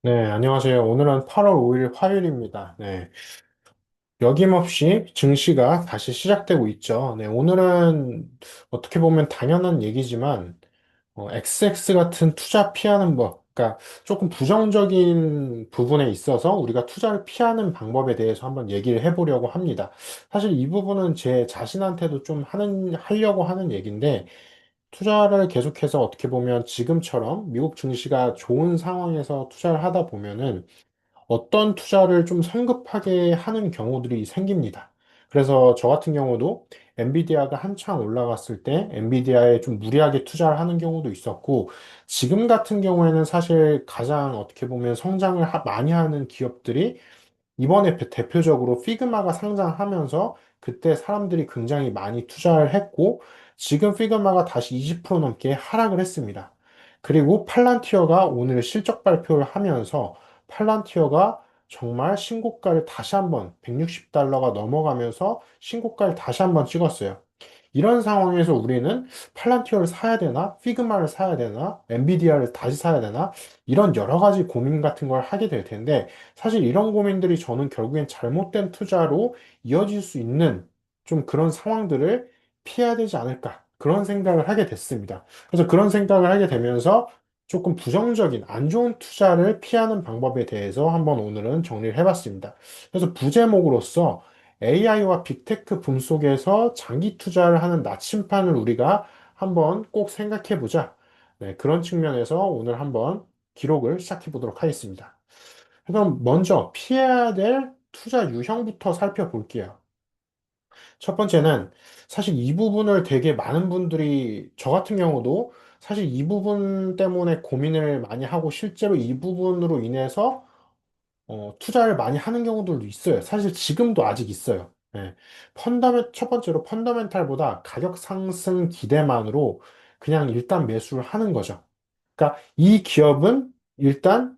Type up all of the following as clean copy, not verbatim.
네, 안녕하세요. 오늘은 8월 5일 화요일입니다. 네, 여김없이 증시가 다시 시작되고 있죠. 네, 오늘은 어떻게 보면 당연한 얘기지만, XX 같은 투자 피하는 법, 그러니까 조금 부정적인 부분에 있어서 우리가 투자를 피하는 방법에 대해서 한번 얘기를 해보려고 합니다. 사실 이 부분은 제 자신한테도 좀 하려고 하는 얘기인데, 투자를 계속해서 어떻게 보면 지금처럼 미국 증시가 좋은 상황에서 투자를 하다 보면은 어떤 투자를 좀 성급하게 하는 경우들이 생깁니다. 그래서 저 같은 경우도 엔비디아가 한창 올라갔을 때 엔비디아에 좀 무리하게 투자를 하는 경우도 있었고, 지금 같은 경우에는 사실 가장 어떻게 보면 성장을 많이 하는 기업들이 이번에 대표적으로 피그마가 상장하면서 그때 사람들이 굉장히 많이 투자를 했고, 지금 피그마가 다시 20% 넘게 하락을 했습니다. 그리고 팔란티어가 오늘 실적 발표를 하면서 팔란티어가 정말 신고가를 다시 한번 160달러가 넘어가면서 신고가를 다시 한번 찍었어요. 이런 상황에서 우리는 팔란티어를 사야 되나, 피그마를 사야 되나, 엔비디아를 다시 사야 되나, 이런 여러 가지 고민 같은 걸 하게 될 텐데, 사실 이런 고민들이 저는 결국엔 잘못된 투자로 이어질 수 있는 좀 그런 상황들을 피해야 되지 않을까, 그런 생각을 하게 됐습니다. 그래서 그런 생각을 하게 되면서 조금 부정적인 안 좋은 투자를 피하는 방법에 대해서 한번 오늘은 정리를 해봤습니다. 그래서 부제목으로서 AI와 빅테크 붐 속에서 장기 투자를 하는 나침판을 우리가 한번 꼭 생각해 보자. 네, 그런 측면에서 오늘 한번 기록을 시작해 보도록 하겠습니다. 그럼 먼저 피해야 될 투자 유형부터 살펴볼게요. 첫 번째는 사실 이 부분을 되게 많은 분들이 저 같은 경우도 사실 이 부분 때문에 고민을 많이 하고 실제로 이 부분으로 인해서 투자를 많이 하는 경우들도 있어요. 사실 지금도 아직 있어요. 예. 첫 번째로 펀더멘탈보다 가격 상승 기대만으로 그냥 일단 매수를 하는 거죠. 그러니까 이 기업은 일단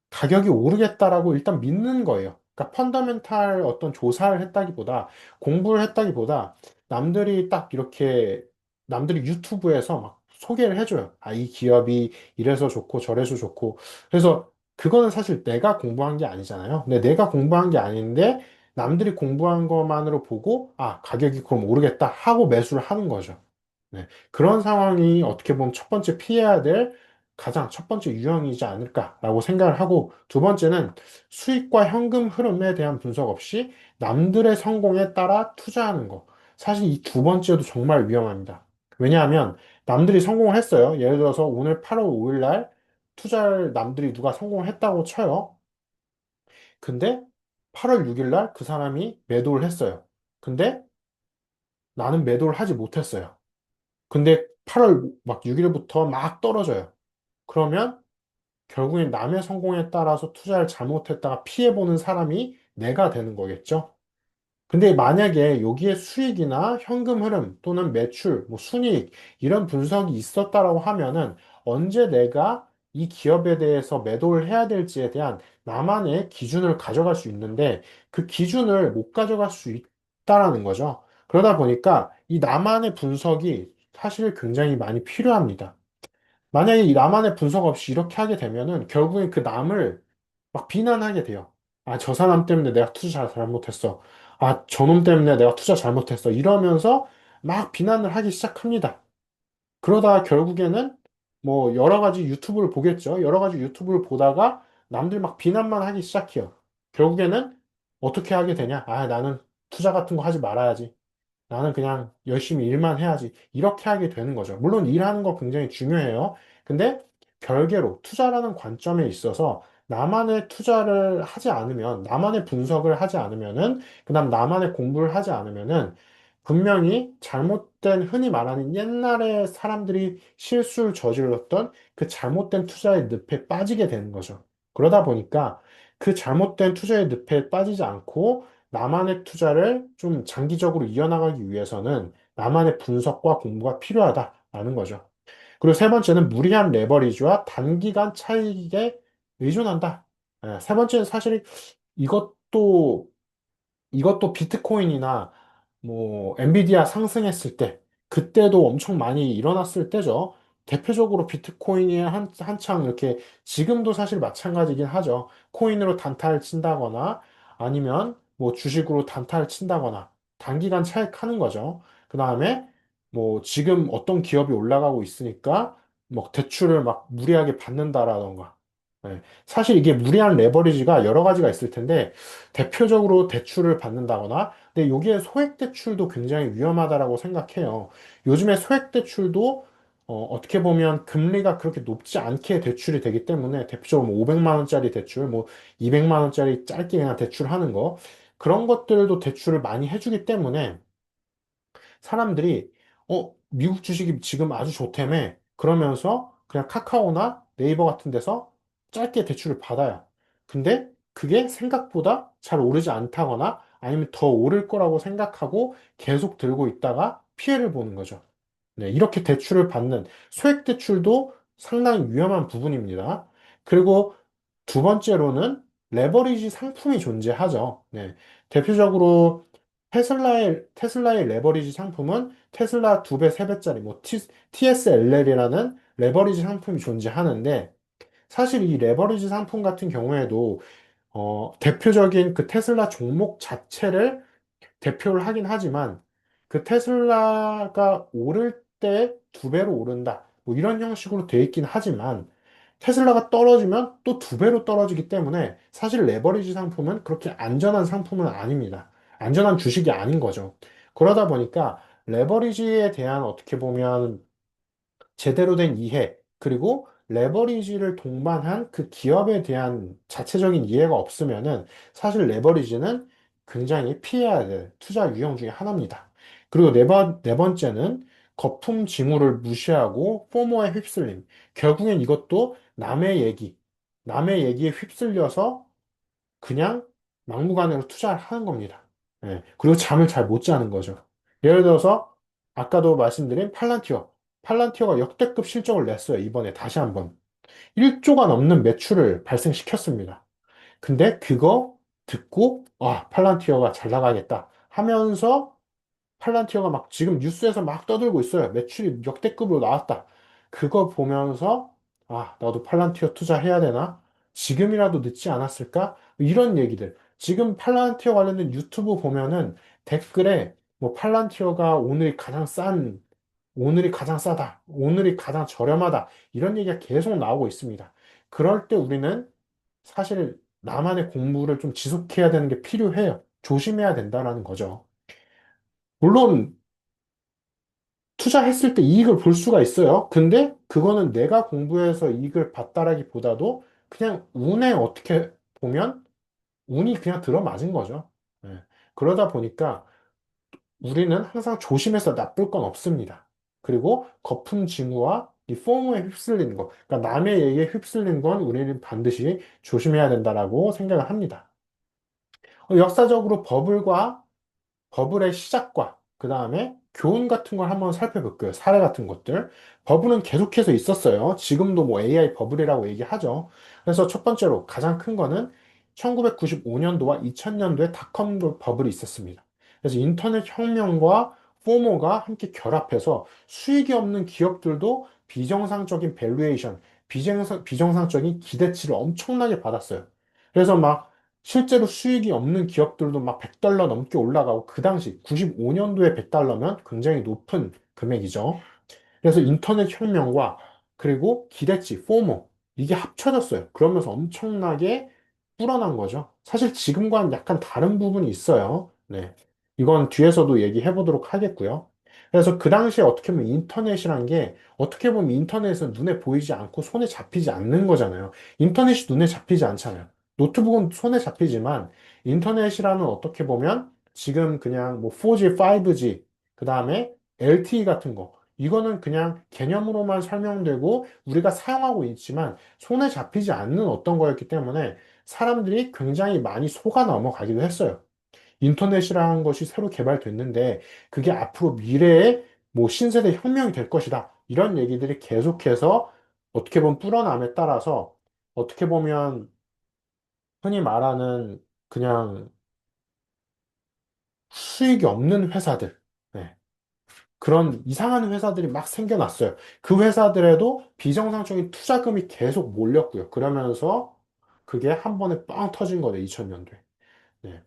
가격이 오르겠다라고 일단 믿는 거예요. 그러니까 펀더멘탈 어떤 조사를 했다기보다 공부를 했다기보다 남들이 딱 이렇게 남들이 유튜브에서 막 소개를 해줘요. 아, 이 기업이 이래서 좋고 저래서 좋고. 그래서 그거는 사실 내가 공부한 게 아니잖아요. 근데 내가 공부한 게 아닌데 남들이 공부한 것만으로 보고 아, 가격이 그럼 오르겠다 하고 매수를 하는 거죠. 네. 그런 상황이 어떻게 보면 첫 번째 피해야 될 가장 첫 번째 유형이지 않을까라고 생각을 하고, 두 번째는 수익과 현금 흐름에 대한 분석 없이 남들의 성공에 따라 투자하는 거. 사실 이 두 번째도 정말 위험합니다. 왜냐하면 남들이 성공을 했어요. 예를 들어서 오늘 8월 5일 날 투자를 남들이 누가 성공을 했다고 쳐요. 근데 8월 6일 날 그 사람이 매도를 했어요. 근데 나는 매도를 하지 못했어요. 근데 8월 막 6일부터 막 떨어져요. 그러면 결국엔 남의 성공에 따라서 투자를 잘못했다가 피해보는 사람이 내가 되는 거겠죠? 근데 만약에 여기에 수익이나 현금 흐름 또는 매출, 뭐 순이익 이런 분석이 있었다라고 하면은 언제 내가 이 기업에 대해서 매도를 해야 될지에 대한 나만의 기준을 가져갈 수 있는데 그 기준을 못 가져갈 수 있다라는 거죠. 그러다 보니까 이 나만의 분석이 사실 굉장히 많이 필요합니다. 만약에 이 나만의 분석 없이 이렇게 하게 되면은 결국엔 그 남을 막 비난하게 돼요. 아, 저 사람 때문에 내가 투자 잘못했어. 아, 저놈 때문에 내가 투자 잘못했어. 이러면서 막 비난을 하기 시작합니다. 그러다가 결국에는 뭐 여러 가지 유튜브를 보겠죠. 여러 가지 유튜브를 보다가 남들 막 비난만 하기 시작해요. 결국에는 어떻게 하게 되냐? 아, 나는 투자 같은 거 하지 말아야지. 나는 그냥 열심히 일만 해야지. 이렇게 하게 되는 거죠. 물론 일하는 거 굉장히 중요해요. 근데 별개로 투자라는 관점에 있어서 나만의 투자를 하지 않으면, 나만의 분석을 하지 않으면은, 그다음 나만의 공부를 하지 않으면은 분명히 잘못된 흔히 말하는 옛날에 사람들이 실수를 저질렀던 그 잘못된 투자의 늪에 빠지게 되는 거죠. 그러다 보니까 그 잘못된 투자의 늪에 빠지지 않고 나만의 투자를 좀 장기적으로 이어나가기 위해서는 나만의 분석과 공부가 필요하다라는 거죠. 그리고 세 번째는 무리한 레버리지와 단기간 차익에 의존한다. 세 번째는 사실 이것도 이것도 비트코인이나 뭐 엔비디아 상승했을 때 그때도 엄청 많이 일어났을 때죠. 대표적으로 비트코인이 한창 이렇게 지금도 사실 마찬가지긴 하죠. 코인으로 단타를 친다거나 아니면 뭐 주식으로 단타를 친다거나 단기간 차익하는 거죠. 그 다음에 뭐 지금 어떤 기업이 올라가고 있으니까 뭐 대출을 막 무리하게 받는다라던가. 네. 사실 이게 무리한 레버리지가 여러 가지가 있을 텐데 대표적으로 대출을 받는다거나 근데 여기에 소액 대출도 굉장히 위험하다라고 생각해요. 요즘에 소액 대출도 어떻게 보면 금리가 그렇게 높지 않게 대출이 되기 때문에 대표적으로 뭐 500만 원짜리 대출, 뭐 200만 원짜리 짧게 그냥 대출하는 거 그런 것들도 대출을 많이 해주기 때문에 사람들이 미국 주식이 지금 아주 좋다며 그러면서 그냥 카카오나 네이버 같은 데서 짧게 대출을 받아요. 근데 그게 생각보다 잘 오르지 않다거나 아니면 더 오를 거라고 생각하고 계속 들고 있다가 피해를 보는 거죠. 네, 이렇게 대출을 받는 소액 대출도 상당히 위험한 부분입니다. 그리고 두 번째로는 레버리지 상품이 존재하죠. 네, 대표적으로 테슬라의 레버리지 상품은 테슬라 두 배, 세 배짜리 뭐 TSLL이라는 레버리지 상품이 존재하는데 사실 이 레버리지 상품 같은 경우에도 대표적인 그 테슬라 종목 자체를 대표를 하긴 하지만 그 테슬라가 오를 때 두 배로 오른다. 뭐 이런 형식으로 돼 있긴 하지만 테슬라가 떨어지면 또 두 배로 떨어지기 때문에 사실 레버리지 상품은 그렇게 안전한 상품은 아닙니다. 안전한 주식이 아닌 거죠. 그러다 보니까 레버리지에 대한 어떻게 보면 제대로 된 이해, 그리고 레버리지를 동반한 그 기업에 대한 자체적인 이해가 없으면은 사실 레버리지는 굉장히 피해야 될 투자 유형 중에 하나입니다. 그리고 네 번째는 거품 징후를 무시하고 포모에 휩쓸림. 결국엔 이것도 남의 얘기에 휩쓸려서 그냥 막무가내로 투자를 하는 겁니다. 예, 그리고 잠을 잘 못 자는 거죠. 예를 들어서 아까도 말씀드린 팔란티어. 팔란티어가 역대급 실적을 냈어요. 이번에 다시 한번. 1조가 넘는 매출을 발생시켰습니다. 근데 그거 듣고 팔란티어가 잘 나가겠다 하면서 팔란티어가 막 지금 뉴스에서 막 떠들고 있어요. 매출이 역대급으로 나왔다. 그거 보면서 나도 팔란티어 투자해야 되나? 지금이라도 늦지 않았을까? 이런 얘기들. 지금 팔란티어 관련된 유튜브 보면은 댓글에 뭐 팔란티어가 오늘이 가장 싸다. 오늘이 가장 저렴하다. 이런 얘기가 계속 나오고 있습니다. 그럴 때 우리는 사실 나만의 공부를 좀 지속해야 되는 게 필요해요. 조심해야 된다라는 거죠. 물론 투자했을 때 이익을 볼 수가 있어요. 근데 그거는 내가 공부해서 이익을 봤다라기보다도 그냥 운에 어떻게 보면 운이 그냥 들어맞은 거죠. 예. 그러다 보니까 우리는 항상 조심해서 나쁠 건 없습니다. 그리고 거품 징후와 이 포모에 휩쓸리는 거, 그러니까 남의 얘기에 휩쓸리는 건 우리는 반드시 조심해야 된다라고 생각을 합니다. 역사적으로 버블의 시작과 그 다음에 교훈 같은 걸 한번 살펴볼게요. 사례 같은 것들. 버블은 계속해서 있었어요. 지금도 뭐 AI 버블이라고 얘기하죠. 그래서 첫 번째로 가장 큰 거는 1995년도와 2000년도에 닷컴 버블이 있었습니다. 그래서 인터넷 혁명과 포모가 함께 결합해서 수익이 없는 기업들도 비정상적인 밸류에이션, 비정상적인 기대치를 엄청나게 받았어요. 그래서 막 실제로 수익이 없는 기업들도 막 100달러 넘게 올라가고 그 당시 95년도에 100달러면 굉장히 높은 금액이죠. 그래서 인터넷 혁명과 그리고 기대치, 포모 이게 합쳐졌어요. 그러면서 엄청나게 불어난 거죠. 사실 지금과는 약간 다른 부분이 있어요. 네. 이건 뒤에서도 얘기해 보도록 하겠고요. 그래서 그 당시에 어떻게 보면 인터넷이란 게 어떻게 보면 인터넷은 눈에 보이지 않고 손에 잡히지 않는 거잖아요. 인터넷이 눈에 잡히지 않잖아요. 노트북은 손에 잡히지만 인터넷이라는 어떻게 보면 지금 그냥 뭐 4G, 5G, 그 다음에 LTE 같은 거 이거는 그냥 개념으로만 설명되고 우리가 사용하고 있지만 손에 잡히지 않는 어떤 거였기 때문에 사람들이 굉장히 많이 속아 넘어가기도 했어요. 인터넷이라는 것이 새로 개발됐는데 그게 앞으로 미래의 뭐 신세대 혁명이 될 것이다. 이런 얘기들이 계속해서 어떻게 보면 불어남에 따라서 어떻게 보면 흔히 말하는 그냥 수익이 없는 회사들. 네. 그런 이상한 회사들이 막 생겨났어요. 그 회사들에도 비정상적인 투자금이 계속 몰렸고요. 그러면서 그게 한 번에 빵 터진 거예요, 2000년도에. 네.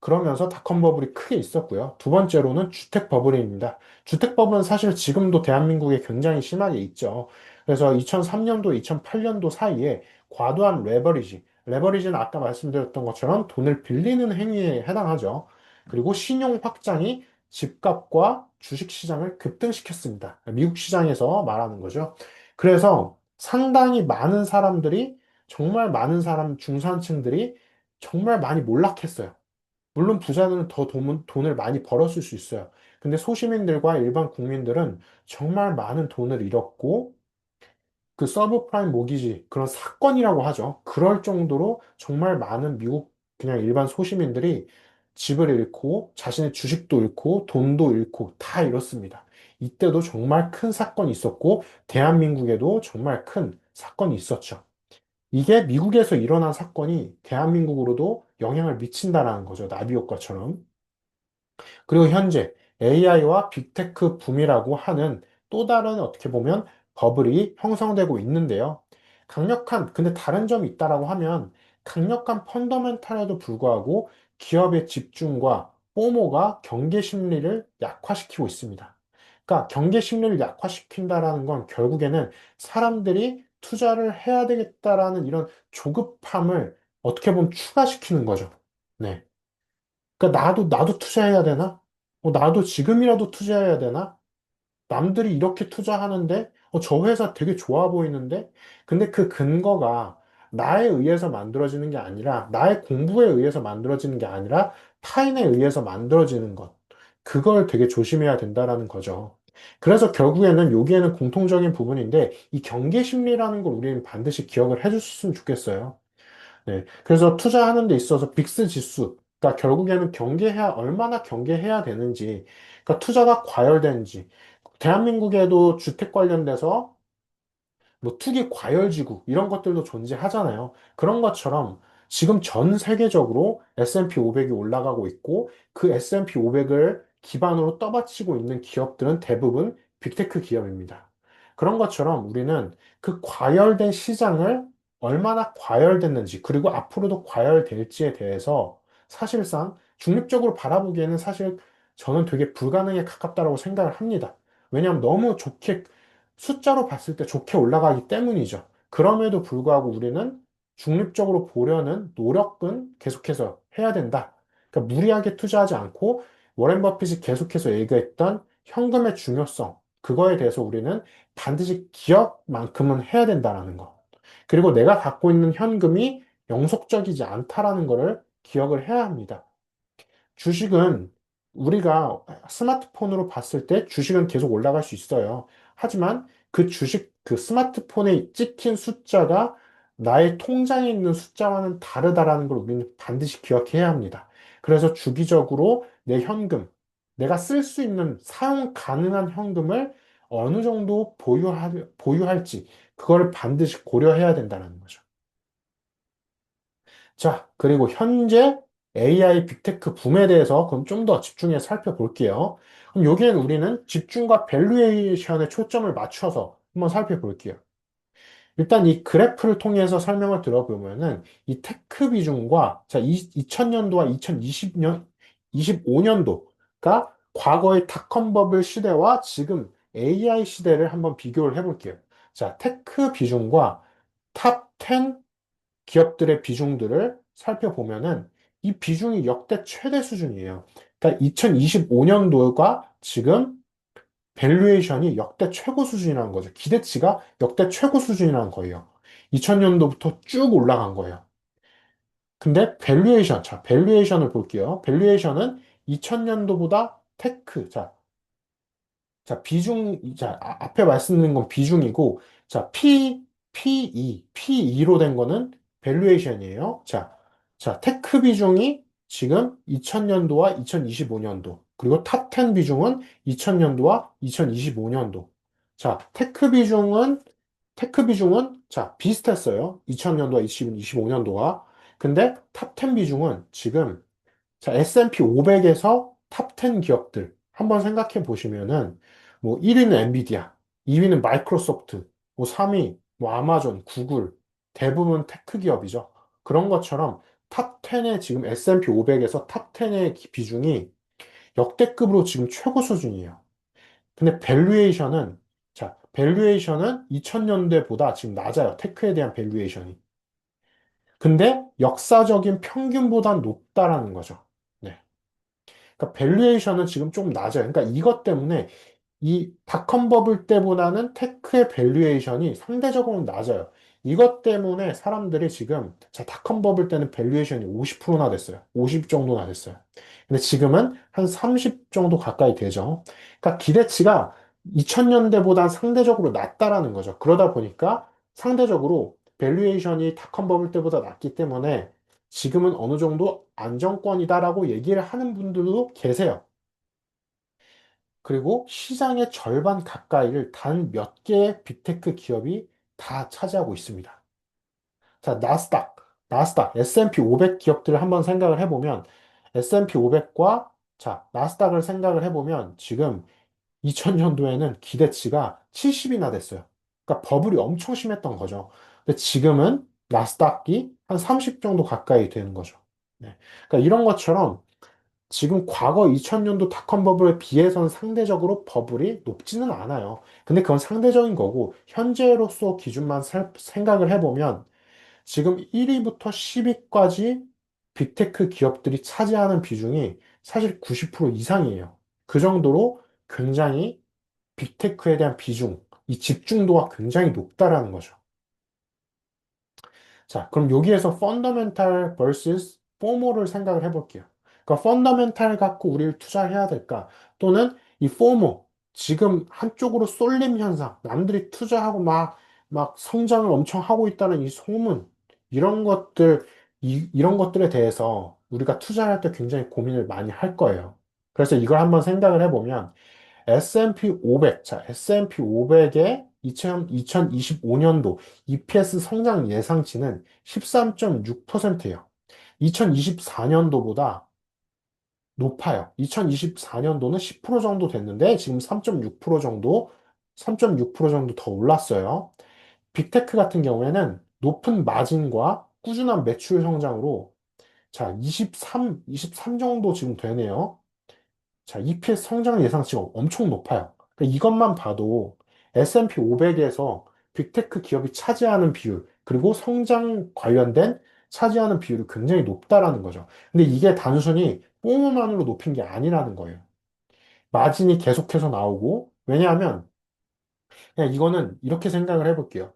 그러면서 닷컴 버블이 크게 있었고요. 두 번째로는 주택 버블입니다. 주택 버블은 사실 지금도 대한민국에 굉장히 심하게 있죠. 그래서 2003년도, 2008년도 사이에 과도한 레버리지는 아까 말씀드렸던 것처럼 돈을 빌리는 행위에 해당하죠. 그리고 신용 확장이 집값과 주식 시장을 급등시켰습니다. 미국 시장에서 말하는 거죠. 그래서 상당히 많은 사람들이, 정말 많은 중산층들이 정말 많이 몰락했어요. 물론 부자는 더 돈을 많이 벌었을 수 있어요. 근데 소시민들과 일반 국민들은 정말 많은 돈을 잃었고, 그 서브프라임 모기지, 그런 사건이라고 하죠. 그럴 정도로 정말 많은 미국 그냥 일반 소시민들이 집을 잃고, 자신의 주식도 잃고, 돈도 잃고, 다 잃었습니다. 이때도 정말 큰 사건이 있었고, 대한민국에도 정말 큰 사건이 있었죠. 이게 미국에서 일어난 사건이 대한민국으로도 영향을 미친다라는 거죠. 나비 효과처럼. 그리고 현재 AI와 빅테크 붐이라고 하는 또 다른 어떻게 보면 버블이 형성되고 있는데요. 근데 다른 점이 있다라고 하면 강력한 펀더멘탈에도 불구하고 기업의 집중과 포모가 경계 심리를 약화시키고 있습니다. 그러니까 경계 심리를 약화시킨다라는 건 결국에는 사람들이 투자를 해야 되겠다라는 이런 조급함을 어떻게 보면 추가시키는 거죠. 네. 그러니까 나도 투자해야 되나? 나도 지금이라도 투자해야 되나? 남들이 이렇게 투자하는데, 저 회사 되게 좋아 보이는데? 근데 그 근거가 나에 의해서 만들어지는 게 아니라, 나의 공부에 의해서 만들어지는 게 아니라, 타인에 의해서 만들어지는 것. 그걸 되게 조심해야 된다라는 거죠. 그래서 결국에는 여기에는 공통적인 부분인데, 이 경계 심리라는 걸 우리는 반드시 기억을 해줬으면 좋겠어요. 네. 그래서 투자하는 데 있어서 빅스 지수, 그러니까 결국에는 얼마나 경계해야 되는지, 그러니까 투자가 과열되는지, 대한민국에도 주택 관련돼서 뭐 투기 과열지구 이런 것들도 존재하잖아요. 그런 것처럼 지금 전 세계적으로 S&P 500이 올라가고 있고 그 S&P 500을 기반으로 떠받치고 있는 기업들은 대부분 빅테크 기업입니다. 그런 것처럼 우리는 그 과열된 시장을 얼마나 과열됐는지 그리고 앞으로도 과열될지에 대해서 사실상 중립적으로 바라보기에는 사실 저는 되게 불가능에 가깝다고 생각을 합니다. 왜냐하면 너무 좋게 숫자로 봤을 때 좋게 올라가기 때문이죠. 그럼에도 불구하고 우리는 중립적으로 보려는 노력은 계속해서 해야 된다. 그러니까 무리하게 투자하지 않고 워렌 버핏이 계속해서 얘기했던 현금의 중요성, 그거에 대해서 우리는 반드시 기업만큼은 해야 된다라는 거. 그리고 내가 갖고 있는 현금이 영속적이지 않다라는 거를 기억을 해야 합니다. 주식은 우리가 스마트폰으로 봤을 때 주식은 계속 올라갈 수 있어요. 하지만 그 스마트폰에 찍힌 숫자가 나의 통장에 있는 숫자와는 다르다라는 걸 우리는 반드시 기억해야 합니다. 그래서 주기적으로 내 현금, 내가 쓸 수 있는 사용 가능한 현금을 어느 정도 보유할지, 그거를 반드시 고려해야 된다는 거죠. 자, 그리고 현재 AI 빅테크 붐에 대해서 그럼 좀 더 집중해서 살펴볼게요. 그럼 여기에는 우리는 집중과 밸류에이션에 초점을 맞춰서 한번 살펴볼게요. 일단 이 그래프를 통해서 설명을 들어보면은 이 테크 비중과 자, 2000년도와 2020년, 25년도가 과거의 닷컴 버블 시대와 지금 AI 시대를 한번 비교를 해볼게요. 자, 테크 비중과 탑 10 기업들의 비중들을 살펴보면은 이 비중이 역대 최대 수준이에요. 그러니까 2025년도가 지금 밸류에이션이 역대 최고 수준이라는 거죠. 기대치가 역대 최고 수준이라는 거예요. 2000년도부터 쭉 올라간 거예요. 근데 밸류에이션을 볼게요. 밸류에이션은 2000년도보다 앞에 말씀드린 건 비중이고, 자, P2로 된 거는 밸류에이션이에요. 테크 비중이 지금 2000년도와 2025년도, 그리고 탑 10 비중은 2000년도와 2025년도. 자, 비슷했어요. 2000년도와 2025년도가. 근데 탑 10 비중은 지금, 자, S&P 500에서 탑 10 기업들, 한번 생각해 보시면은 뭐 1위는 엔비디아, 2위는 마이크로소프트, 뭐 3위 뭐 아마존, 구글 대부분 테크 기업이죠. 그런 것처럼 탑 10의 지금 S&P 500에서 탑 10의 비중이 역대급으로 지금 최고 수준이에요. 근데 밸류에이션은 2000년대보다 지금 낮아요. 테크에 대한 밸류에이션이. 근데 역사적인 평균보단 높다라는 거죠. 네. 그러니까 밸류에이션은 지금 좀 낮아요. 그러니까 이것 때문에 이 닷컴 버블 때보다는 테크의 밸류에이션이 상대적으로 낮아요. 이것 때문에 사람들이 지금 닷컴 버블 때는 밸류에이션이 50%나 됐어요. 50 정도나 됐어요. 근데 지금은 한 30 정도 가까이 되죠. 그러니까 기대치가 2000년대보다 상대적으로 낮다라는 거죠. 그러다 보니까 상대적으로 밸류에이션이 닷컴 버블 때보다 낮기 때문에 지금은 어느 정도 안정권이다라고 얘기를 하는 분들도 계세요. 그리고 시장의 절반 가까이를 단 몇 개의 빅테크 기업이 다 차지하고 있습니다. 자, 나스닥, S&P 500 기업들을 한번 생각을 해보면 S&P 500과 나스닥을 생각을 해보면 지금 2000년도에는 기대치가 70이나 됐어요. 그러니까 버블이 엄청 심했던 거죠. 근데 지금은 나스닥이 한 30 정도 가까이 되는 거죠. 네. 그러니까 이런 것처럼 지금 과거 2000년도 닷컴 버블에 비해서는 상대적으로 버블이 높지는 않아요. 근데 그건 상대적인 거고, 현재로서 기준만 생각을 해보면, 지금 1위부터 10위까지 빅테크 기업들이 차지하는 비중이 사실 90% 이상이에요. 그 정도로 굉장히 빅테크에 대한 비중, 이 집중도가 굉장히 높다라는 거죠. 자, 그럼 여기에서 펀더멘탈 vs 포모를 생각을 해볼게요. 그러니까 펀더멘탈 갖고 우리를 투자해야 될까? 또는 이 포모, 지금 한쪽으로 쏠림 현상, 남들이 투자하고 막 성장을 엄청 하고 있다는 이 소문, 이런 것들, 이런 것들에 대해서 우리가 투자할 때 굉장히 고민을 많이 할 거예요. 그래서 이걸 한번 생각을 해보면 S&P 500, S&P 500의 2025년도 EPS 성장 예상치는 13.6%예요. 2024년도보다 높아요. 2024년도는 10% 정도 됐는데 지금 3.6% 정도 더 올랐어요. 빅테크 같은 경우에는 높은 마진과 꾸준한 매출 성장으로 23 정도 지금 되네요. EPS 성장 예상치가 엄청 높아요. 그러니까 이것만 봐도 S&P 500에서 빅테크 기업이 차지하는 비율, 그리고 성장 관련된 차지하는 비율이 굉장히 높다라는 거죠. 근데 이게 단순히 뽕만으로 높인 게 아니라는 거예요. 마진이 계속해서 나오고, 왜냐하면, 그냥 이거는 이렇게 생각을 해볼게요.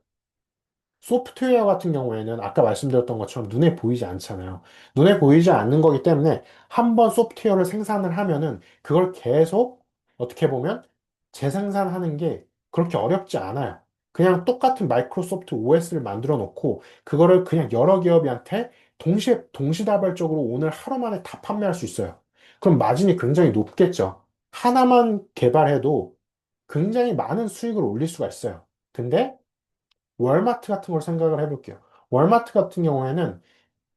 소프트웨어 같은 경우에는 아까 말씀드렸던 것처럼 눈에 보이지 않잖아요. 눈에 보이지 않는 거기 때문에 한번 소프트웨어를 생산을 하면은 그걸 계속 어떻게 보면 재생산하는 게 그렇게 어렵지 않아요. 그냥 똑같은 마이크로소프트 OS를 만들어 놓고 그거를 그냥 여러 기업한테 동시다발적으로 오늘 하루 만에 다 판매할 수 있어요. 그럼 마진이 굉장히 높겠죠. 하나만 개발해도 굉장히 많은 수익을 올릴 수가 있어요. 근데 월마트 같은 걸 생각을 해볼게요. 월마트 같은 경우에는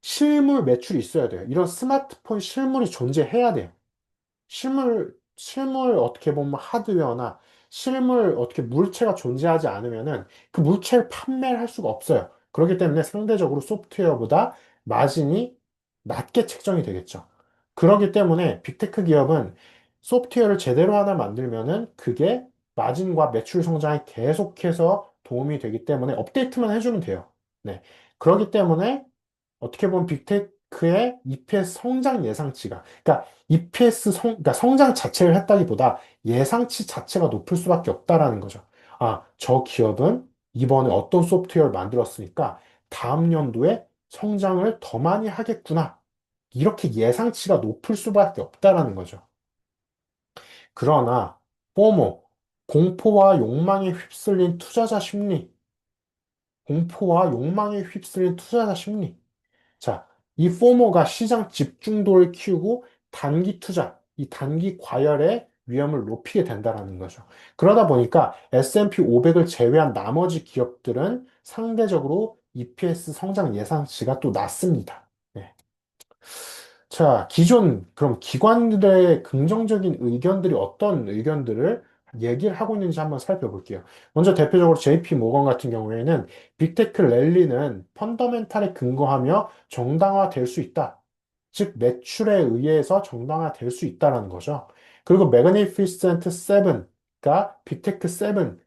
실물 매출이 있어야 돼요. 이런 스마트폰 실물이 존재해야 돼요. 실물 어떻게 보면 하드웨어나 실물 어떻게 물체가 존재하지 않으면은 그 물체를 판매를 할 수가 없어요. 그렇기 때문에 상대적으로 소프트웨어보다 마진이 낮게 책정이 되겠죠. 그렇기 때문에 빅테크 기업은 소프트웨어를 제대로 하나 만들면은 그게 마진과 매출 성장에 계속해서 도움이 되기 때문에 업데이트만 해주면 돼요. 네. 그렇기 때문에 어떻게 보면 빅테크의 EPS 성장 예상치가, 그러니까 그러니까 성장 자체를 했다기보다 예상치 자체가 높을 수밖에 없다라는 거죠. 아, 저 기업은 이번에 어떤 소프트웨어를 만들었으니까 다음 연도에 성장을 더 많이 하겠구나. 이렇게 예상치가 높을 수밖에 없다라는 거죠. 그러나, 포모, 공포와 욕망에 휩쓸린 투자자 심리, 공포와 욕망에 휩쓸린 투자자 심리. 자, 이 포모가 시장 집중도를 키우고 단기 투자, 이 단기 과열의 위험을 높이게 된다는 거죠. 그러다 보니까 S&P 500을 제외한 나머지 기업들은 상대적으로 EPS 성장 예상치가 또 낮습니다. 네. 자, 기존, 그럼 기관들의 긍정적인 의견들이 어떤 의견들을 얘기를 하고 있는지 한번 살펴볼게요. 먼저 대표적으로 JP 모건 같은 경우에는 빅테크 랠리는 펀더멘탈에 근거하며 정당화될 수 있다. 즉, 매출에 의해서 정당화될 수 있다라는 거죠. 그리고 매그니피센트 세븐가 빅테크 세븐,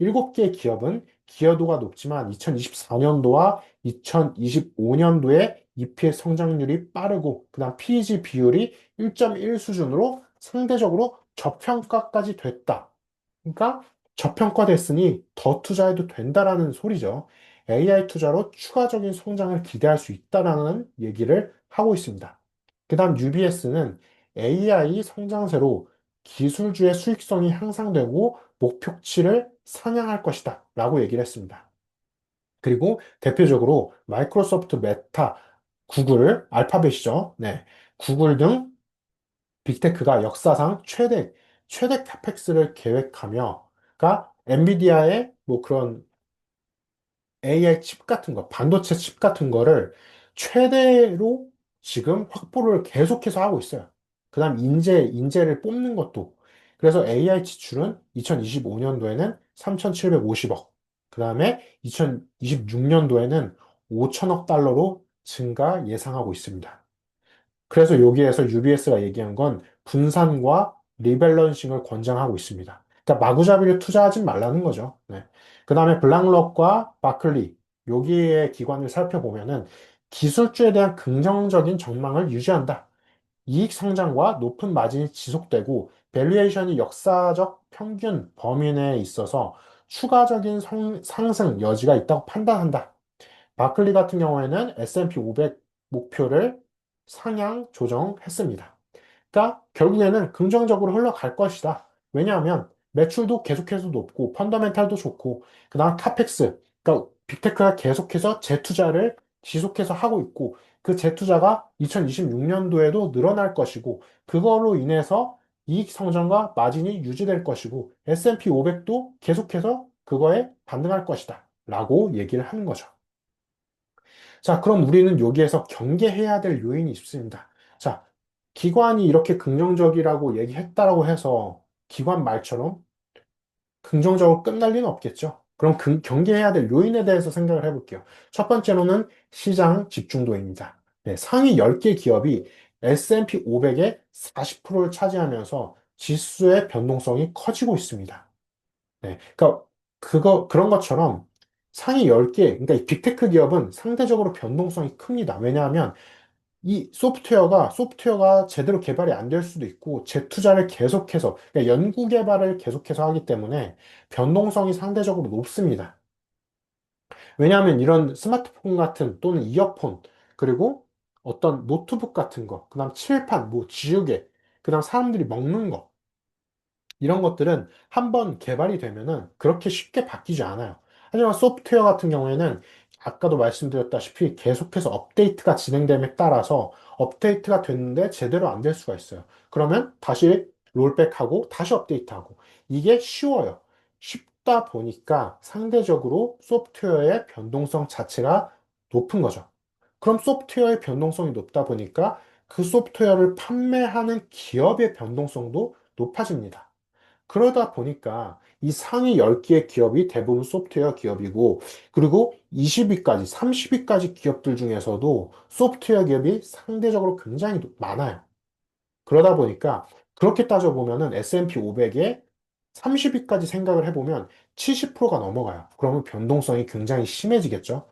7개의 기업은 기여도가 높지만 2024년도와 2025년도에 EPS 성장률이 빠르고 그다음 PEG 비율이 1.1 수준으로 상대적으로 저평가까지 됐다. 그러니까 저평가됐으니 더 투자해도 된다라는 소리죠. AI 투자로 추가적인 성장을 기대할 수 있다라는 얘기를 하고 있습니다. 그다음 UBS는 AI 성장세로 기술주의 수익성이 향상되고 목표치를 상향할 것이다 라고 얘기를 했습니다. 그리고 대표적으로 마이크로소프트, 메타, 구글, 알파벳이죠. 네. 구글 등 빅테크가 역사상 최대 카펙스를 계획하며, 가 엔비디아의 뭐 그런 AI 칩 같은 거, 반도체 칩 같은 거를 최대로 지금 확보를 계속해서 하고 있어요. 그 다음 인재를 뽑는 것도. 그래서 AI 지출은 2025년도에는 3,750억, 그 다음에 2026년도에는 5천억 달러로 증가 예상하고 있습니다. 그래서 여기에서 UBS가 얘기한 건 분산과 리밸런싱을 권장하고 있습니다. 그러니까 마구잡이로 투자하지 말라는 거죠. 네. 그 다음에 블랑록과 바클리, 여기의 기관을 살펴보면은 기술주에 대한 긍정적인 전망을 유지한다. 이익 성장과 높은 마진이 지속되고 밸류에이션이 역사적 평균 범위 내에 있어서 추가적인 상승 여지가 있다고 판단한다. 바클리 같은 경우에는 S&P 500 목표를 상향 조정했습니다. 그러니까 결국에는 긍정적으로 흘러갈 것이다. 왜냐하면 매출도 계속해서 높고 펀더멘탈도 좋고 그다음 카펙스, 그러니까 빅테크가 계속해서 재투자를 지속해서 하고 있고 그 재투자가 2026년도에도 늘어날 것이고 그걸로 인해서 이익 성장과 마진이 유지될 것이고 S&P 500도 계속해서 그거에 반등할 것이다. 라고 얘기를 하는 거죠. 자, 그럼 우리는 여기에서 경계해야 될 요인이 있습니다. 자, 기관이 이렇게 긍정적이라고 얘기했다라고 해서 기관 말처럼 긍정적으로 끝날 리는 없겠죠. 그럼 경계해야 될 요인에 대해서 생각을 해볼게요. 첫 번째로는 시장 집중도입니다. 네, 상위 10개 기업이 S&P 500의 40%를 차지하면서 지수의 변동성이 커지고 있습니다. 네, 그러니까 그런 것처럼 상위 10개, 그러니까 이 빅테크 기업은 상대적으로 변동성이 큽니다. 왜냐하면 이 소프트웨어가 제대로 개발이 안 될 수도 있고, 재투자를 계속해서, 그러니까 연구 개발을 계속해서 하기 때문에 변동성이 상대적으로 높습니다. 왜냐하면 이런 스마트폰 같은 또는 이어폰, 그리고 어떤 노트북 같은 거, 그 다음 칠판, 뭐 지우개, 그 다음 사람들이 먹는 거, 이런 것들은 한번 개발이 되면은 그렇게 쉽게 바뀌지 않아요. 하지만 소프트웨어 같은 경우에는 아까도 말씀드렸다시피 계속해서 업데이트가 진행됨에 따라서 업데이트가 됐는데 제대로 안 될 수가 있어요. 그러면 다시 롤백하고 다시 업데이트하고 이게 쉬워요. 쉽다 보니까 상대적으로 소프트웨어의 변동성 자체가 높은 거죠. 그럼 소프트웨어의 변동성이 높다 보니까 그 소프트웨어를 판매하는 기업의 변동성도 높아집니다. 그러다 보니까 이 상위 10개의 기업이 대부분 소프트웨어 기업이고, 그리고 20위까지, 30위까지 기업들 중에서도 소프트웨어 기업이 상대적으로 굉장히 많아요. 그러다 보니까 그렇게 따져보면은 S&P 500에 30위까지 생각을 해보면 70%가 넘어가요. 그러면 변동성이 굉장히 심해지겠죠.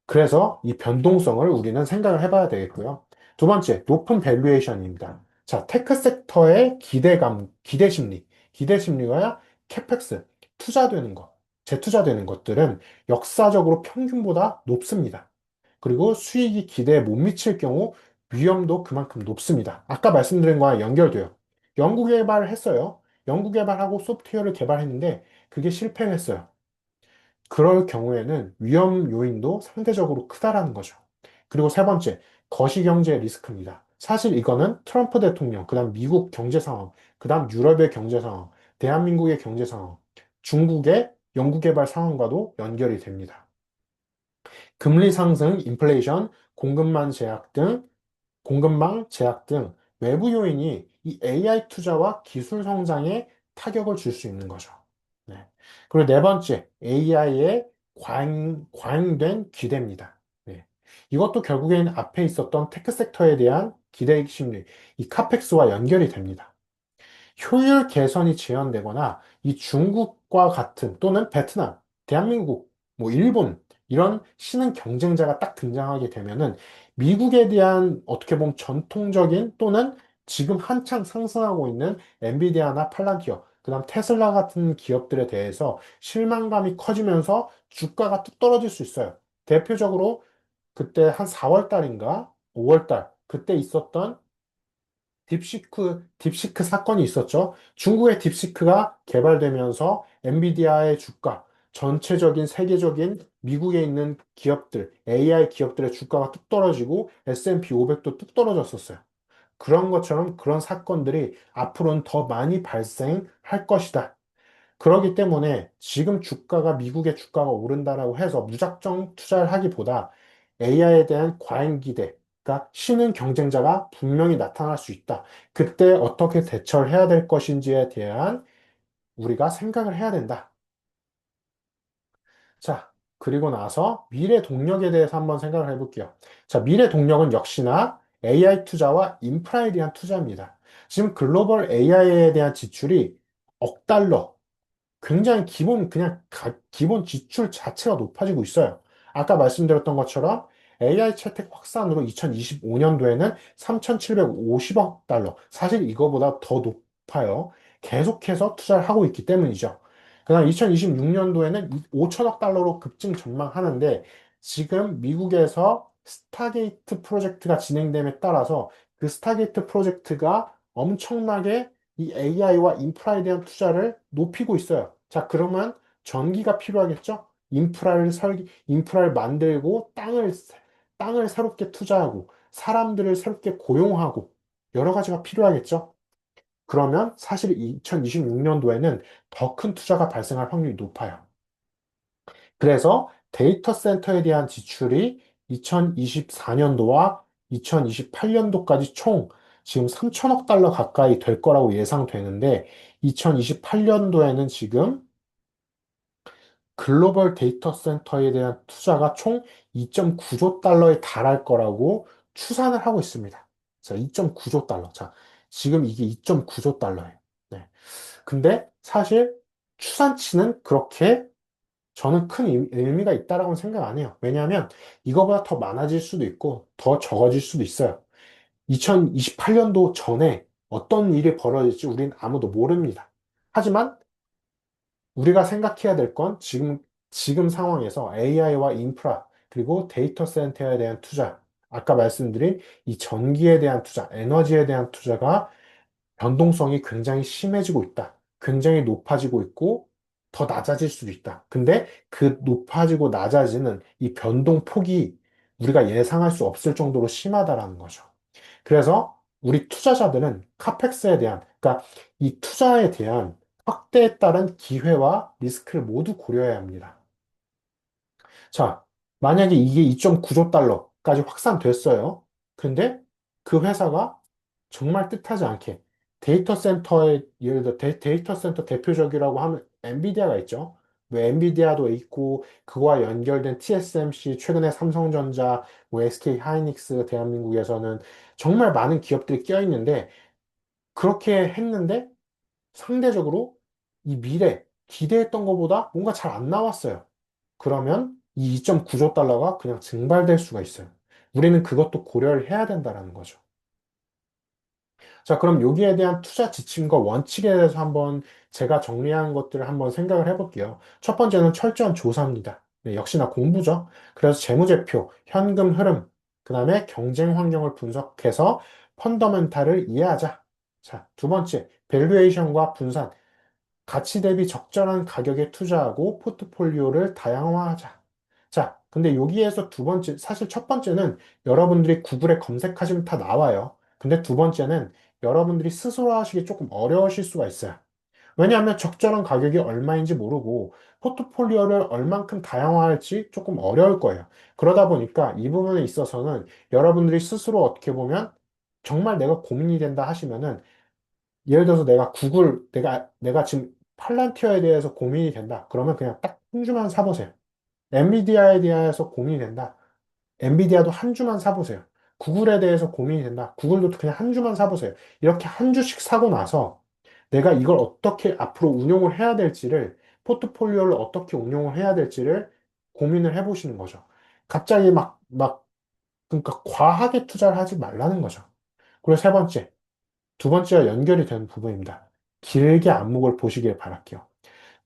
그래서 이 변동성을 우리는 생각을 해봐야 되겠고요. 두 번째, 높은 밸류에이션입니다. 자, 테크 섹터의 기대 심리, 기대 심리가 캐펙스, 투자되는 것, 재투자되는 것들은 역사적으로 평균보다 높습니다. 그리고 수익이 기대에 못 미칠 경우 위험도 그만큼 높습니다. 아까 말씀드린 거와 연결돼요. 연구 개발을 했어요. 연구 개발하고 소프트웨어를 개발했는데 그게 실패를 했어요. 그럴 경우에는 위험 요인도 상대적으로 크다라는 거죠. 그리고 세 번째, 거시경제 리스크입니다. 사실 이거는 트럼프 대통령, 그다음 미국 경제 상황, 그다음 유럽의 경제 상황, 대한민국의 경제 상황, 중국의 연구개발 상황과도 연결이 됩니다. 금리 상승, 인플레이션, 공급망 제약 등 공급망 제약 등 외부 요인이 이 AI 투자와 기술 성장에 타격을 줄 수 있는 거죠. 네. 그리고 네 번째, AI의 과잉된 기대입니다. 네. 이것도 결국엔 앞에 있었던 테크 섹터에 대한 기대 심리, 이 카펙스와 연결이 됩니다. 효율 개선이 제한되거나 이 중국과 같은 또는 베트남, 대한민국, 뭐 일본 이런 신흥 경쟁자가 딱 등장하게 되면은 미국에 대한 어떻게 보면 전통적인 또는 지금 한창 상승하고 있는 엔비디아나 팔란티어, 그다음 테슬라 같은 기업들에 대해서 실망감이 커지면서 주가가 뚝 떨어질 수 있어요. 대표적으로 그때 한 4월 달인가 5월 달 그때 있었던 딥시크 사건이 있었죠. 중국의 딥시크가 개발되면서 엔비디아의 주가, 전체적인 세계적인 미국에 있는 기업들, AI 기업들의 주가가 뚝 떨어지고 S&P 500도 뚝 떨어졌었어요. 그런 것처럼 그런 사건들이 앞으로는 더 많이 발생할 것이다. 그렇기 때문에 지금 주가가 미국의 주가가 오른다라고 해서 무작정 투자를 하기보다 AI에 대한 과잉 기대, 그러니까 신흥 경쟁자가 분명히 나타날 수 있다. 그때 어떻게 대처를 해야 될 것인지에 대한 우리가 생각을 해야 된다. 자, 그리고 나서 미래 동력에 대해서 한번 생각을 해볼게요. 자, 미래 동력은 역시나 AI 투자와 인프라에 대한 투자입니다. 지금 글로벌 AI에 대한 지출이 억 달러, 굉장히 기본 지출 자체가 높아지고 있어요. 아까 말씀드렸던 것처럼 AI 채택 확산으로 2025년도에는 3,750억 달러. 사실 이거보다 더 높아요. 계속해서 투자를 하고 있기 때문이죠. 그다음 2026년도에는 5천억 달러로 급증 전망하는데 지금 미국에서 스타게이트 프로젝트가 진행됨에 따라서 그 스타게이트 프로젝트가 엄청나게 이 AI와 인프라에 대한 투자를 높이고 있어요. 자, 그러면 전기가 필요하겠죠? 인프라를 만들고 땅을 새롭게 투자하고 사람들을 새롭게 고용하고 여러 가지가 필요하겠죠? 그러면 사실 2026년도에는 더 큰 투자가 발생할 확률이 높아요. 그래서 데이터 센터에 대한 지출이 2024년도와 2028년도까지 총 지금 3천억 달러 가까이 될 거라고 예상되는데 2028년도에는 지금 글로벌 데이터 센터에 대한 투자가 총 2.9조 달러에 달할 거라고 추산을 하고 있습니다. 자, 2.9조 달러. 자, 지금 이게 2.9조 달러예요. 네. 근데 사실 추산치는 그렇게 저는 큰 의미가 있다라고 생각 안 해요. 왜냐하면 이거보다 더 많아질 수도 있고 더 적어질 수도 있어요. 2028년도 전에 어떤 일이 벌어질지 우리는 아무도 모릅니다. 하지만 우리가 생각해야 될 건 지금 상황에서 AI와 인프라, 그리고 데이터 센터에 대한 투자, 아까 말씀드린 이 전기에 대한 투자, 에너지에 대한 투자가 변동성이 굉장히 심해지고 있다. 굉장히 높아지고 있고 더 낮아질 수도 있다. 근데 그 높아지고 낮아지는 이 변동폭이 우리가 예상할 수 없을 정도로 심하다라는 거죠. 그래서 우리 투자자들은 카펙스에 대한, 그러니까 이 투자에 대한 확대에 따른 기회와 리스크를 모두 고려해야 합니다. 자, 만약에 이게 2.9조 달러까지 확산됐어요. 근데 그 회사가 정말 뜻하지 않게 예를 들어 데이터 센터 대표적이라고 하면 엔비디아가 있죠. 뭐 엔비디아도 있고 그거와 연결된 TSMC, 최근에 삼성전자, 뭐 SK 하이닉스 대한민국에서는 정말 많은 기업들이 껴 있는데 그렇게 했는데 상대적으로 이 미래 기대했던 것보다 뭔가 잘 안 나왔어요. 그러면 이 2.9조 달러가 그냥 증발될 수가 있어요. 우리는 그것도 고려를 해야 된다라는 거죠. 자, 그럼 여기에 대한 투자 지침과 원칙에 대해서 한번 제가 정리한 것들을 한번 생각을 해볼게요. 첫 번째는 철저한 조사입니다. 네, 역시나 공부죠. 그래서 재무제표, 현금 흐름, 그 다음에 경쟁 환경을 분석해서 펀더멘탈을 이해하자. 자, 두 번째, 밸류에이션과 분산. 가치 대비 적절한 가격에 투자하고 포트폴리오를 다양화하자. 자, 근데 여기에서 두 번째, 사실 첫 번째는 여러분들이 구글에 검색하시면 다 나와요. 근데 두 번째는 여러분들이 스스로 하시기 조금 어려우실 수가 있어요. 왜냐하면 적절한 가격이 얼마인지 모르고 포트폴리오를 얼만큼 다양화할지 조금 어려울 거예요. 그러다 보니까 이 부분에 있어서는 여러분들이 스스로 어떻게 보면 정말 내가 고민이 된다 하시면은 예를 들어서 내가 지금 팔란티어에 대해서 고민이 된다. 그러면 그냥 딱 한 주만 사보세요. 엔비디아에 대해서 고민이 된다. 엔비디아도 한 주만 사보세요. 구글에 대해서 고민이 된다. 구글도 그냥 한 주만 사보세요. 이렇게 한 주씩 사고 나서 내가 이걸 어떻게 앞으로 운용을 해야 될지를, 포트폴리오를 어떻게 운용을 해야 될지를 고민을 해보시는 거죠. 갑자기 그러니까 과하게 투자를 하지 말라는 거죠. 그리고 세 번째, 두 번째와 연결이 되는 부분입니다. 길게 안목을 보시길 바랄게요.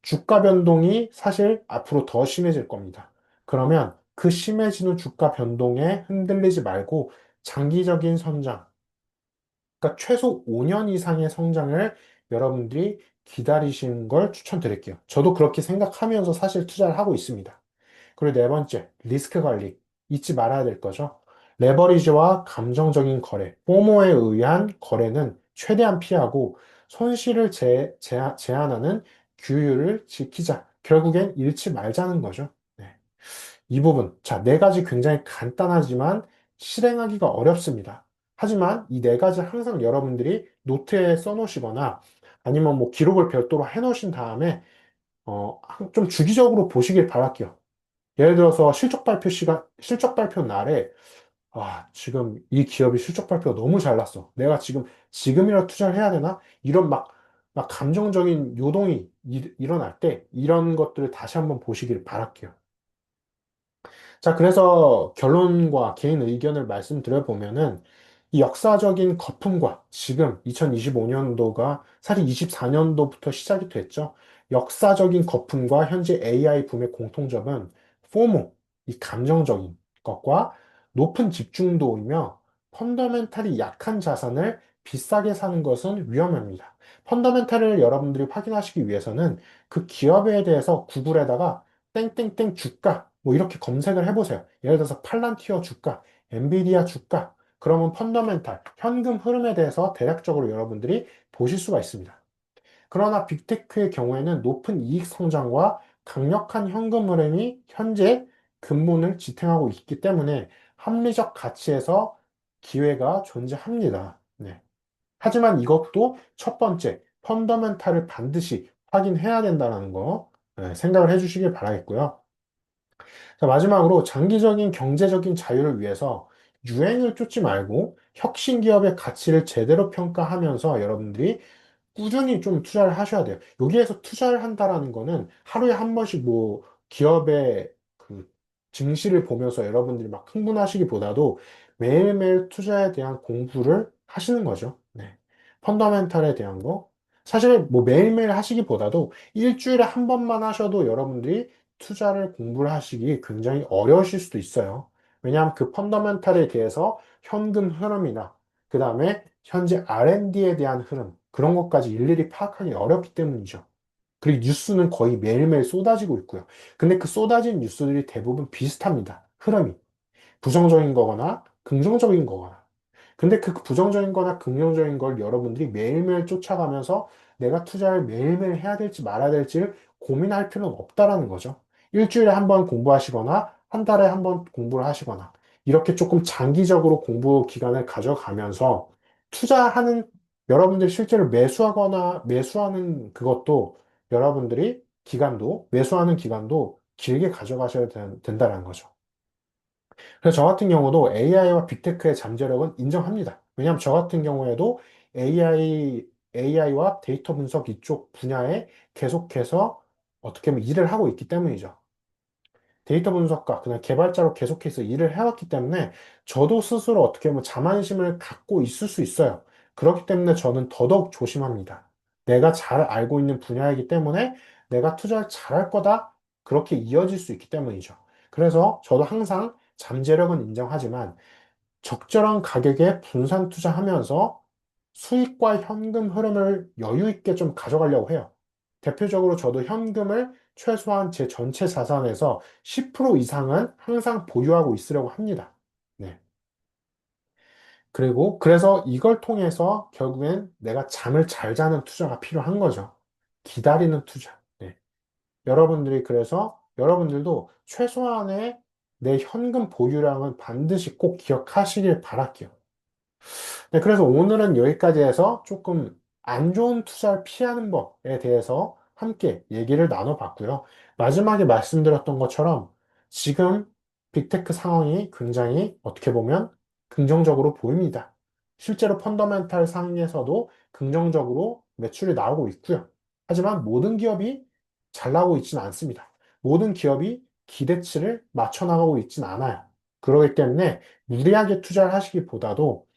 주가 변동이 사실 앞으로 더 심해질 겁니다. 그러면 그 심해지는 주가 변동에 흔들리지 말고 장기적인 성장, 그러니까 최소 5년 이상의 성장을 여러분들이 기다리시는 걸 추천드릴게요. 저도 그렇게 생각하면서 사실 투자를 하고 있습니다. 그리고 네 번째, 리스크 관리. 잊지 말아야 될 거죠. 레버리지와 감정적인 거래, 포모에 의한 거래는 최대한 피하고 손실을 제한하는 규율을 지키자. 결국엔 잃지 말자는 거죠. 네. 이 부분. 자, 네 가지 굉장히 간단하지만 실행하기가 어렵습니다. 하지만 이 네 가지 항상 여러분들이 노트에 써놓으시거나 아니면 뭐 기록을 별도로 해놓으신 다음에 좀 주기적으로 보시길 바랄게요. 예를 들어서 실적 발표 날에, 지금 이 기업이 실적 발표가 너무 잘 났어. 내가 지금이라 투자를 해야 되나? 막 감정적인 요동이 일어날 때, 이런 것들을 다시 한번 보시길 바랄게요. 자, 그래서 결론과 개인 의견을 말씀드려보면은, 이 역사적인 거품과 지금 2025년도가 사실 24년도부터 시작이 됐죠. 역사적인 거품과 현재 AI 붐의 공통점은 포모, 이 감정적인 것과 높은 집중도이며 펀더멘탈이 약한 자산을 비싸게 사는 것은 위험합니다. 펀더멘탈을 여러분들이 확인하시기 위해서는 그 기업에 대해서 구글에다가 땡땡땡 주가 뭐 이렇게 검색을 해보세요. 예를 들어서 팔란티어 주가, 엔비디아 주가, 그러면 펀더멘탈, 현금 흐름에 대해서 대략적으로 여러분들이 보실 수가 있습니다. 그러나 빅테크의 경우에는 높은 이익 성장과 강력한 현금 흐름이 현재 근본을 지탱하고 있기 때문에 합리적 가치에서 기회가 존재합니다. 네. 하지만 이것도 첫 번째, 펀더멘탈을 반드시 확인해야 된다는 거 생각을 해주시길 바라겠고요. 자, 마지막으로 장기적인 경제적인 자유를 위해서 유행을 쫓지 말고 혁신 기업의 가치를 제대로 평가하면서 여러분들이 꾸준히 좀 투자를 하셔야 돼요. 여기에서 투자를 한다라는 거는 하루에 한 번씩 뭐 기업의 그 증시를 보면서 여러분들이 막 흥분하시기보다도 매일매일 투자에 대한 공부를 하시는 거죠. 네. 펀더멘탈에 대한 거. 사실 뭐 매일매일 하시기보다도 일주일에 한 번만 하셔도 여러분들이 투자를 공부를 하시기 굉장히 어려우실 수도 있어요. 왜냐하면 그 펀더멘탈에 대해서 현금 흐름이나 그 다음에 현재 R&D에 대한 흐름, 그런 것까지 일일이 파악하기 어렵기 때문이죠. 그리고 뉴스는 거의 매일매일 쏟아지고 있고요. 근데 그 쏟아진 뉴스들이 대부분 비슷합니다. 흐름이. 부정적인 거거나 긍정적인 거거나. 근데 그 부정적인 거나 긍정적인 걸 여러분들이 매일매일 쫓아가면서 내가 투자를 매일매일 해야 될지 말아야 될지를 고민할 필요는 없다라는 거죠. 일주일에 한 번 공부하시거나 한 달에 한 번 공부를 하시거나 이렇게 조금 장기적으로 공부 기간을 가져가면서 투자하는 여러분들이 실제로 매수하는 그것도 여러분들이 매수하는 기간도 길게 가져가셔야 된다는 거죠. 그래서 저 같은 경우도 AI와 빅테크의 잠재력은 인정합니다. 왜냐하면 저 같은 경우에도 AI와 데이터 분석 이쪽 분야에 계속해서 어떻게 보면 일을 하고 있기 때문이죠. 데이터 분석가, 그냥 개발자로 계속해서 일을 해왔기 때문에 저도 스스로 어떻게 보면 자만심을 갖고 있을 수 있어요. 그렇기 때문에 저는 더더욱 조심합니다. 내가 잘 알고 있는 분야이기 때문에 내가 투자를 잘할 거다. 그렇게 이어질 수 있기 때문이죠. 그래서 저도 항상 잠재력은 인정하지만 적절한 가격에 분산 투자하면서 수익과 현금 흐름을 여유 있게 좀 가져가려고 해요. 대표적으로 저도 현금을 최소한 제 전체 자산에서 10% 이상은 항상 보유하고 있으려고 합니다. 네. 그래서 이걸 통해서 결국엔 내가 잠을 잘 자는 투자가 필요한 거죠. 기다리는 투자. 네. 여러분들이 그래서 여러분들도 최소한의 내 현금 보유량은 반드시 꼭 기억하시길 바랄게요. 네, 그래서 오늘은 여기까지 해서 조금 안 좋은 투자를 피하는 법에 대해서 함께 얘기를 나눠봤고요. 마지막에 말씀드렸던 것처럼 지금 빅테크 상황이 굉장히 어떻게 보면 긍정적으로 보입니다. 실제로 펀더멘탈 상에서도 긍정적으로 매출이 나오고 있고요. 하지만 모든 기업이 잘 나오고 있지는 않습니다. 모든 기업이 기대치를 맞춰 나가고 있지는 않아요. 그렇기 때문에 무리하게 투자를 하시기보다도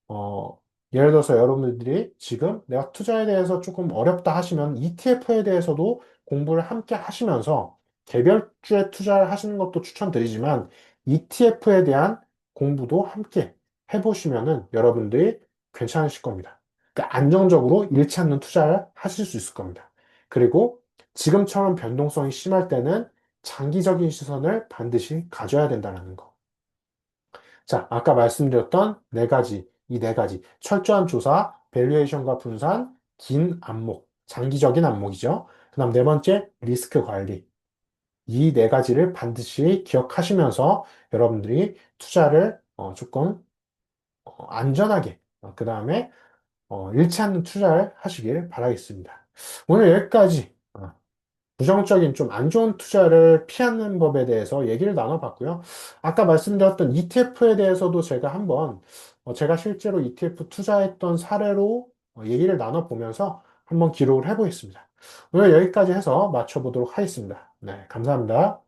어, 예를 들어서 여러분들이 지금 내가 투자에 대해서 조금 어렵다 하시면 ETF에 대해서도 공부를 함께 하시면서 개별주에 투자를 하시는 것도 추천드리지만 ETF에 대한 공부도 함께 해보시면은 여러분들이 괜찮으실 겁니다. 그러니까 안정적으로 잃지 않는 투자를 하실 수 있을 겁니다. 그리고 지금처럼 변동성이 심할 때는 장기적인 시선을 반드시 가져야 된다는 거. 자, 아까 말씀드렸던 네 가지, 이 네 가지. 철저한 조사, 밸류에이션과 분산, 긴 안목, 장기적인 안목이죠. 그 다음 네 번째, 리스크 관리. 이 네 가지를 반드시 기억하시면서 여러분들이 투자를 조금 안전하게, 그 다음에 잃지 않는 투자를 하시길 바라겠습니다. 오늘 여기까지 부정적인 좀 안 좋은 투자를 피하는 법에 대해서 얘기를 나눠봤고요. 아까 말씀드렸던 ETF에 대해서도 제가 한번 제가 실제로 ETF 투자했던 사례로 얘기를 나눠보면서 한번 기록을 해보겠습니다. 오늘 여기까지 해서 마쳐보도록 하겠습니다. 네, 감사합니다.